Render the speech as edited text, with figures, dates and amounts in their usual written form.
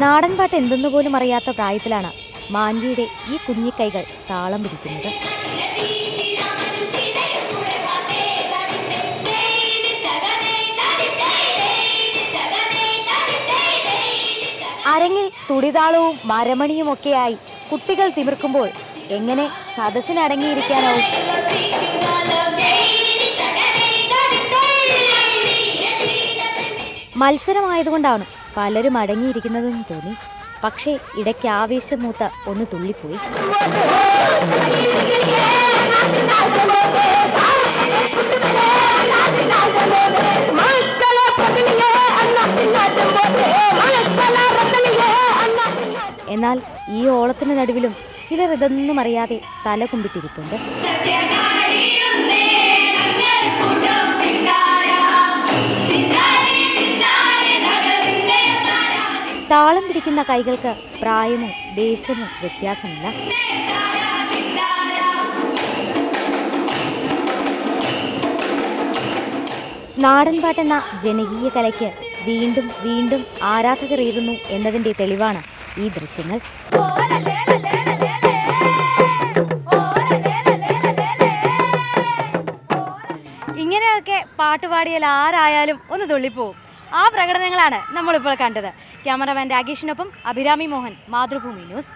നാടൻപാട്ട് എന്തെന്നു പോലും അറിയാത്ത പ്രായത്തിലാണ് മാൻവിയുടെ ഈ കുഞ്ഞിക്കൈകൾ താളം പിടിക്കുന്നത്. അരങ്ങിൽ തുടിതാളവും മരമണിയുമൊക്കെയായി കുട്ടികൾ തിമിർക്കുമ്പോൾ എങ്ങനെ സദസ്സിനടങ്ങിയിരിക്കാനാവും? മത്സരമായതുകൊണ്ടാണ് പലരും അടങ്ങിയിരിക്കുന്നതെന്ന് തോന്നി. പക്ഷേ ഇടയ്ക്ക് ആവേശം മൂത്ത് ഒന്ന് തുള്ളിപ്പോയി. എന്നാൽ ഈ ഓളത്തിന് നടുവിലും ചിലർ ഇതൊന്നും അറിയാതെ തല കുമ്പിട്ടിരിപ്പുണ്ട്. താളം പിടിക്കുന്ന കൈകൾക്ക് പ്രായമോ ദേശമോ വ്യത്യാസമില്ല. നാടൻപാട്ടെന്ന ജനകീയ കലയ്ക്ക് വീണ്ടും വീണ്ടും ആരാധകരേറുന്നു എന്നതിൻ്റെ തെളിവാണ് ഈ ദൃശ്യങ്ങൾ. ഇങ്ങനെയൊക്കെ പാട്ടുപാടിയാൽ ആരായാലും ഒന്ന് തുള്ളിപ്പോവും. ആ പ്രകടനങ്ങളാണ് നമ്മളിപ്പോൾ കണ്ടത്. ക്യാമറമാൻ രാകേഷിനൊപ്പം അഭിരാമി മോഹൻ, മാതൃഭൂമി ന്യൂസ്.